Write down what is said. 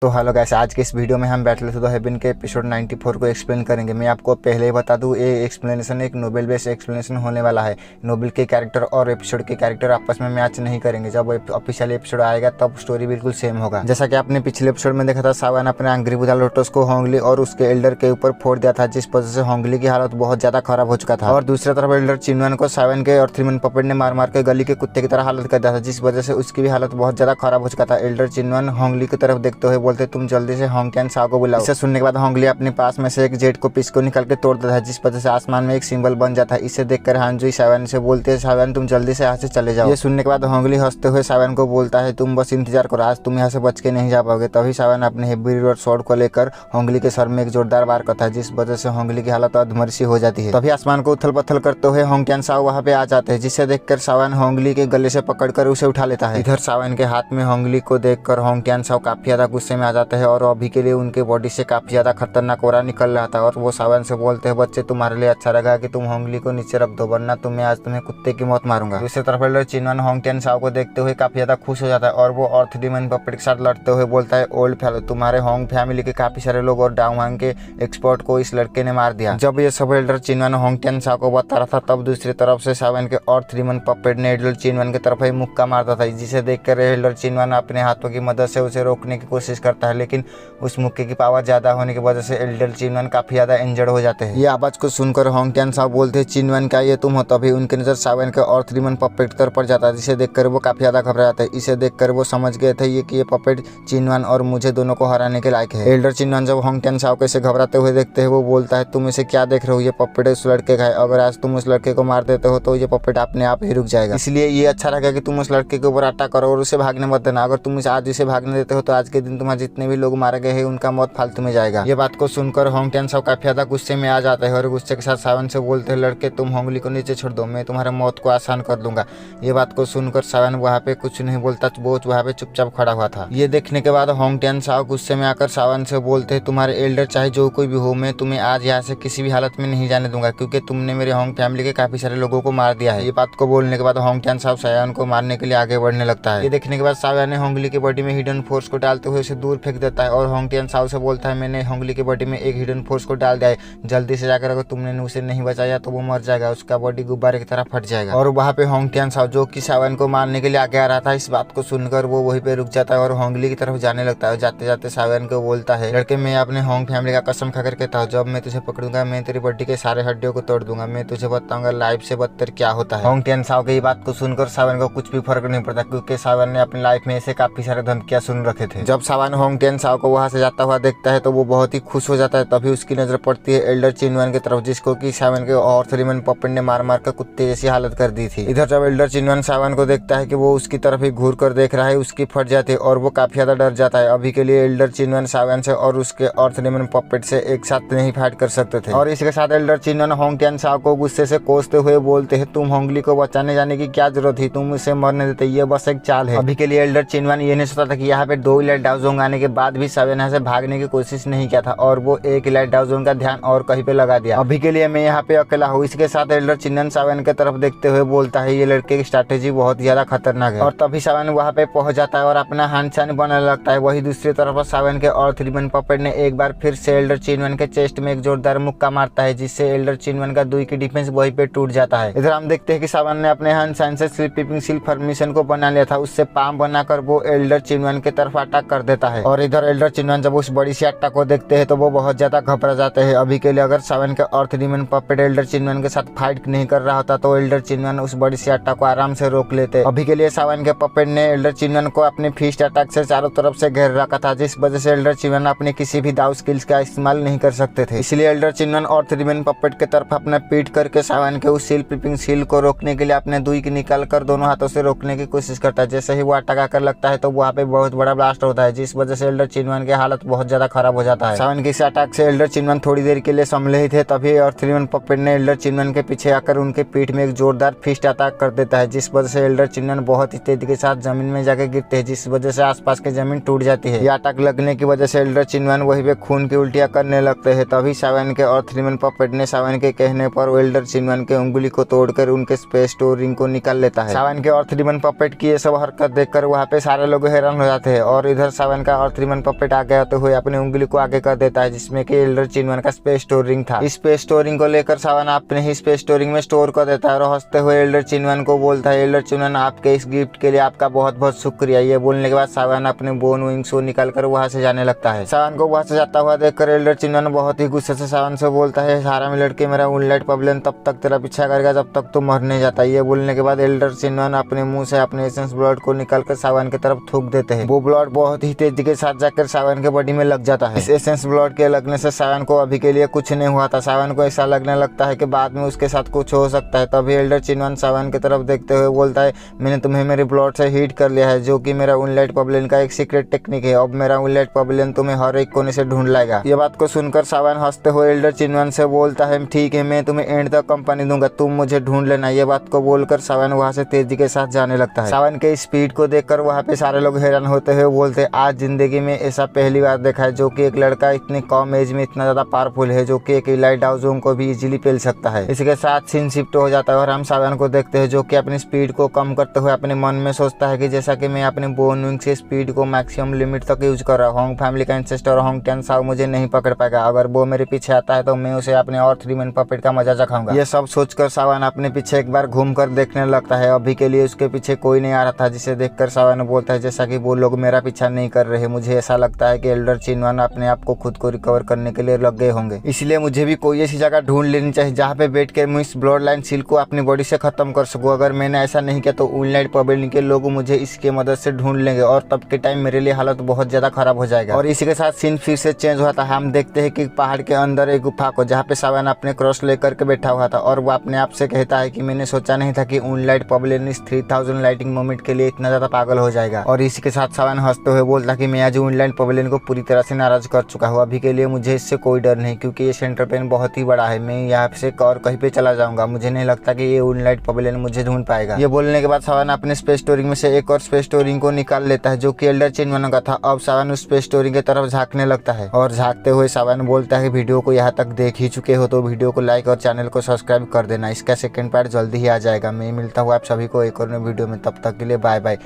तो hello guys, आज के इस वीडियो में हम बैटल टू द हेवन के एपिसोड 94 को एक्सप्लेन करेंगे। मैं आपको पहले ही बता दूं, ये एक्सप्लेनेशन एक नोबेल बेस्ड एक्सप्लेनेशन होने वाला है। नोबेल के कैरेक्टर और एपिसोड के कैरेक्टर आपस में मैच नहीं करेंगे। जब ऑफिशियल एपिसोड आएगा तब स्टोरी बिल्कुल सेम होगा। जैसा कि आपने पिछले एपिसोड में देखा था, सावन अपने एंग्री बुदा लोटस को होंगली और उसके एल्डर के ऊपर फोड़ दिया था, जिस वजह से होंगली की हालत बहुत ज्यादा खराब हो चुका था। और दूसरी तरफ एल्डर चिनवन को सावन के और थ्रीमन पपेट ने मार मार के गली के कुत्ते की तरह हालत कर दिया था, जिस वजह से उसकी भी हालत बहुत ज्यादा खराब हो चुका था। एल्डर चिनवन होंगली की तरफ देखते हुए बोलते, तुम जल्दी से होंगक्यान साओ को बुलाओ। इसे सुनने के बाद होंगली अपने पास में से एक जेट को पीस को निकाल के तोड़ देता है, जिस वजह से आसमान में एक सिंबल बन जाता है। इसे देखकर हांजुई सावन से बोलते हैं, सावन तुम जल्दी से यहाँ से चले जाओ। ये सुनने के बाद होंगली हंसते हुए सावन को बोलता है, तुम बस इंतजार करो, आज तुम यहाँ से बच के नहीं जा पाओगे। तभी सावन अपने हेवी और स्वॉर्ड को लेकर होंगली के सर में एक जोरदार वार करता है, जिस वजह से होंगली की हालत अधमर्सी हो जाती है। तभी आसमान को उथल पथल करते हुए होंगक्यान साओ वहाँ पे आ जाते हैं, जिसे देखकर सावन होंगली के गले से पकड़कर उसे उठा लेता है। इधर सावन के हाथ में होंगली को देखकर होंगक्यान साओ काफी ज्यादा गुस्से में आ जाते हैं और अभी के लिए उनके बॉडी से काफी ज्यादा खतरनाक ओरा निकल रहा था। और वो सावन से बोलते हैं, बच्चे तुम्हारे लिए अच्छा लगा कि तुम होंगली को नीचे रख दो, वरना तुम्हें कुत्ते की मौत मारूंगा। दूसरी तरफ एल्डर चिनवन होंगक्यान साओ को देखते हुए काफी ज्यादा खुश हो जाता है और वो अर्थ डीमन पपेट के साथ लड़ते हुए बोलता है, ओल्ड फेलो, तुम्हारे होंग फैमिली के काफी सारे लोग और डाउहांग के एक्सपर्ट को इस लड़के ने मार दिया। जब ये सब एल्डर चिनवन होंगक्यान साओ को बता रहा था, तब दूसरी तरफ से सावन के अर्थ डीमन पपेट ने एल्डर चिनवन की तरफ ही मुक्का मारता था, जिसे देखकर एल्डर चिनवन अपने हाथों की मदद से उसे रोकने की कोशिश करता है, लेकिन उस मुक्के की पावर ज्यादा होने की वजह से एल्डर चिनवन काफी ज्यादा इंजर्ड हो जाते हैं। ये आवाज को सुनकर होंगक्यान साओ बोलते हैं, चिनवन क्या ये तुम हो? तभी उनकी नजर सावन के अर्थ डीमन पपेट की तरफ पड़ जाता है, जिसे देखकर वो काफी ज्यादा घबरा जाते हैं। इसे देखकर वो समझ गए थे कि ये पपेट चिनवन और मुझे दोनों को हराने के लायक है। एल्डर चिनवन जब होंगक्यान साओ को इसे घबराते हुए देखते हैं, वो बोलता है, तुम इसे क्या देख रहे हो? ये पपेट उस लड़के का है, अगर आज तुम उस लड़के को मार देते हो तो ये पपेट अपने आप ही रुक जाएगा। इसलिए ये अच्छा रहेगा कि तुम उस लड़के के ऊपर अटैक करो और उसे भागने मत देना। अगर तुम आज इसे भागने देते हो तो आज के दिन तुम्हारे जितने भी लोग मारे गए हैं उनका मौत फालतू में जाएगा। ये बात को सुनकर होंगक्यान साओ काफी ज्यादा गुस्से में आ जाता है और गुस्से के साथ सावन से बोलते हैं, लड़के तुम होंगली को नीचे छोड़ दो, मैं तुम्हारे मौत को आसान कर दूंगा। ये बात को सुनकर सावन वहाँ पे कुछ नहीं बोलता, वो वहाँ पे चुपचाप खड़ा हुआ था। ये देखने के बाद होंगक्यान साओ गुस्से में आकर सावन से बोलते हैं, तुम्हारे एल्डर चाहे जो कोई भी हो, मैं तुम्हें आज यहाँ से किसी भी हालत में नहीं जाने दूंगा, क्योंकि तुमने मेरे होंग फैमिली के काफी सारे लोगों को मार दिया है। ये बात को बोलने के बाद होंगक्यान साओ सावन को मारने के लिए आगे बढ़ने लगता है। ये देखने के बाद सावन ने होंगली की बॉडी में हिडन फोर्स को डालते हुए उसे दूर फेंक देता है और होंगक्यान साओ से बोलता है, मैंने होंगली की बॉडी में एक हिडन फोर्स को डाल दिया है, जल्दी से जाकर अगर तुमने उसे नहीं बचाया तो वो मर जाएगा, उसका बॉडी गुब्बारे की तरह फट जाएगा। और वहाँ पे होंगक्यान साओ जो कि सावन को मारने के लिए आगे आ रहा था, इस बात को सुनकर वो वहीं पे रुक जाता है और होंगली की तरफ जाने लगता है। जाते जाते सावन को बोलता है, लड़के मैं अपने होंग फैमिली का कसम खाकर कहता हूँ, जब मैं तुझे पकड़ूंगा मैं तेरी बॉडी के सारे हड्डियों को तोड़ दूंगा, मैं तुझे बताऊंगा लाइफ से बदतर क्या होता है। होंगक्यान साओ की बात को सुनकर सावन को कुछ भी फर्क नहीं पड़ता, क्योंकि सावन ने अपनी लाइफ में ऐसे काफी सारे धमकियां सुन रखे थे। जब सावन होंगक्यान साओ को वहां से जाता हुआ देखता है तो वो बहुत ही खुश हो जाता है। तभी उसकी नजर पड़ती है एल्डर चिनवन की तरफ, जिसको कि सावन के और थ्रीमन पपेट ने मार मार कर कुत्ते जैसी हालत कर दी थी। इधर जब एल्डर चिनवन सावन को देखता है कि वो उसकी तरफ ही घूर कर देख रहा है, उसकी फट जाती है और वो काफी ज्यादा डर जाता है। अभी के लिए एल्डर चिनवन सावन से और उसके और थ्रीमन पपेट से एक साथ नहीं फाइट कर सकते थे। और इसके साथ एल्डर चिनवन होंगक्यान साओ को गुस्से से कोसते हुए बोलते हैं, तुम होंगली को बचाने जाने की क्या जरूरत थी? तुम उसे मरने देते, ये बस एक चाल है। अभी के लिए एल्डर चिनवन ये नहीं सोचा था कि यहाँ पे 2 इलाइट डाउजोंग आने के बाद भी सावन यहाँ से भागने की कोशिश नहीं किया था और वो 1 इलाइट डाउजोंग का ध्यान और कहीं पे लगा दिया। अभी के लिए मैं यहाँ पे अकेला हूँ। इसके साथ एल्डर चिनवन सावन की तरफ देखते हुए बोलता है, ये लड़के की स्ट्रैटेजी बहुत ज्यादा खतरनाक है। और तभी सावन वहाँ पे पहुंच जाता है और अपना हानचान बनाने लगता है। वही दूसरी तरफ सावन के और थ्रीमन पपेट ने एक बार फिर से एल्डर चिनवन के चेस्ट में एक जोरदार मुक्का मारता है, जिससे एल्डर चिनवन का 2 की डिफेंस वही पे टूट जाता है। इधर हम देखते हैं कि सावन ने अपने हानचान से स्लीपिंग सील फॉर्मेशन को बना लिया था, उससे पाम बनाकर वो एल्डर चिनवन की तरफ अटैक कर देता है। और इधर एल्डर चिनवन जब उस बड़ी सी अटैक को देखते हैं तो वो बहुत ज्यादा घबरा जाते हैं। अभी के लिए अगर सावन के और थ्रीमन पपेट एल्डर चिनवन के साथ फाइट नहीं कर रहा होता तो एल्डर चिनवन उस बड़ी सी अटैक को आराम से रोक लेते। अभी के लिए सावन के पपेट ने एल्डर चिनवन को अपने फिस्ट अटैक से चारों तरफ से घेर रखा था, जिस वजह से एल्डर चिनवन अपने किसी भी दाव स्किल्स का इस्तेमाल नहीं कर सकते थे। इसलिए एल्डर चिनवन और थ्रीमन पपेट की तरफ अपना पीठ करके सावन के उस स्लीपिंग सील को रोकने के लिए अपने 2 की निकाल कर दोनों हाथों से रोकने की कोशिश करता है। जैसे ही वो अटैक आकर लगता है तो वहाँ पे बहुत बड़ा ब्लास्ट होता है, जिस वजह से एल्डर चिनवन की हालत बहुत ज्यादा खराब हो जाता है। सावन के इस अटैक से एल्डर चिनवन थोड़ी देर के लिए संभले ही थे, तभी और थ्रीमन पपेट ने एल्डर चिनवन के पीछे आकर उनके पीठ में एक जोरदार फिस्ट अटैक कर देता है, जिस वजह से एल्डर चिनवन बहुत ही तेजी के साथ जमीन में जाकर गिरते हैं, जिस वजह से आसपास की जमीन टूट जाती है। यह अटैक लगने की वजह से एल्डर चिनवन वही पे खून की उल्टियां करने लगते हैं। तभी सावन के और थ्रीमन पपेट ने सावन के कहने पर एल्डर चिनवन के उंगली को तोड़कर उनके स्पेस स्टोरिंग को निकाल लेता है। सावन के और थ्रीमन पपेट की ये सब हरकत देखकर वहाँ पे सारे लोग हैरान हो जाते हैं। और इधर सावन का अर्थ रिबन पपेट आगे होते हुए अपनी उंगली को आगे कर देता है, जिसमें कि एल्डर चिनवन का स्पेस स्टोरिंग था। इस स्पेस स्टोरिंग को लेकर सावन अपने ही स्पेस स्टोरिंग में स्टोर कर देता है और हंसते हुए एल्डर चिनवन को बोलता है, एल्डर चिनवन आपके इस गिफ्ट के लिए आपका बहुत बहुत शुक्रिया। ये बोलने के बाद सावन अपने बोन विंग्स को निकाल कर वहाँ से जाने लगता है। सावन को वहाँ से जाता हुआ देखकर एल्डर चिनवन बहुत ही गुस्से से सावन से बोलता है, सारा में लड़के मेरा मूनलाइट पवेलियन तब तक तेरा पीछा करेगा जब तक तू मर नहीं जाता। ये बोलने के बाद एल्डर चिनवन अपने मुंह से अपने एसेंस ब्लड को निकाल कर सावन की तरफ थूक देते हैं। वो ब्लड बहुत ही तेजी के साथ जाकर सावन के बॉडी में लग जाता है। इस एसेंस ब्लड के लगने से सावन को अभी के लिए कुछ नहीं हुआ था। सावन को ऐसा लगने लगता है कि बाद में उसके साथ कुछ हो सकता है। तभी एल्डर चिनवन सावन की तरफ देखते हुए बोलता है, मैंने तुम्हें मेरे ब्लड से हीट कर लिया है, जो कि मेरा मूनलाइट पवेलियन का एक सीक्रेट टेक्निक है। अब मेरा मूनलाइट पवेलियन तुम्हें हर एक कोने से ढूंढ लाएगा। ये बात को सुनकर सावन हंसते हुए एल्डर चिनवन से बोलता है, ठीक है, मैं तुम्हें एंड तक कंपनी दूंगा, तुम मुझे ढूंढ लेना। ये बात को बोलकर सावन वहाँ से तेजी के साथ जाने लगता है। सावन के स्पीड को देखकर वहाँ पे सारे लोग हैरान होते हुए बोलते हैं, आज जिंदगी में ऐसा पहली बार देखा है जो कि एक लड़का इतनी कम एज में इतना ज्यादा पावरफुल है, जो कि एक इलाइट डाउजोंग को भी इजीली पेल सकता है। इसके साथ सीन शिफ्ट हो जाता है और हम सावन को देखते हैं जो कि अपनी स्पीड को कम करते हुए अपने मन में सोचता है कि जैसा कि मैं अपने बोन विंग से स्पीड को मैक्सिमम लिमिट तक यूज कर रहा हूँ, होंग फैमिली का एंसेस्टर होंग टियानसाओ मुझे नहीं पकड़ पाएगा। अगर वो मेरे पीछे आता है तो मैं उसे अपने अर्थ रिबन पपेट का मजा चखाऊंगा। ये सब सोचकर सावन अपने पीछे एक बार घूमकर देखने लगता है। अभी के लिए उसके पीछे कोई नहीं आ रहा था, जिसे देखकर सावन बोलता है, जैसा कि वो लोग मेरा पीछा नहीं कर रहे, मुझे ऐसा लगता है कि एल्डर चिनवन अपने आप को खुद को रिकवर करने के लिए लग गए होंगे। इसलिए मुझे भी कोई ऐसी जगह ढूंढ लेनी चाहिए जहाँ पे बैठ कर मैं इस ब्लड लाइन सील को अपनी बॉडी से खत्म कर सकूँ। अगर मैंने ऐसा नहीं किया तो मूनलाइट पवेलियन के लोग मुझे इसकी मदद से ढूंढ लेंगे और तब के टाइम मेरे लिए हालत बहुत ज्यादा खराब हो जाएगा। और इसी के साथ सीन फिर से चेंज हुआ था। हम देखते हैं कि पहाड़ के अंदर एक गुफा को, जहाँ पे सावन अपने क्रॉस लेकर के बैठा हुआ था और वो अपने आप से कहता है कि मैंने सोचा नहीं था कि मूनलाइट पवेलियन इस 3000 लाइटिंग मोमेंट के लिए इतना ज्यादा पागल हो जाएगा। और इसी के साथ सावन हंसते हुए बोलता कि मैं आज मूनलाइट पवेलियन को पूरी तरह से नाराज कर चुका हूँ। अभी के लिए मुझे इससे कोई डर नहीं, क्योंकि ये सेंटर पेन बहुत ही बड़ा है। मैं यहाँ से और कहीं पे चला जाऊंगा, मुझे नहीं लगता कि ये मूनलाइट पवेलियन मुझे ढूंढ पाएगा। ये बोलने के बाद सावन अपने स्पेस स्टोरिंग में से एक और स्पेस स्टोरिंग को निकाल लेता है, जो कि एल्डर चिनवन का था। अब सावन उस स्पेस स्टोरिंग की तरफ झांकने लगता है और झांकते हुए सावन बोलता है, वीडियो को यहाँ तक देख ही चुके हो तो वीडियो को लाइक और चैनल को सब्सक्राइब कर देना। इसका सेकंड पार्ट जल्दी ही आ जाएगा। मैं मिलता हूँ आप सभी को एक और वीडियो में, तब तक के लिए बाय बाय।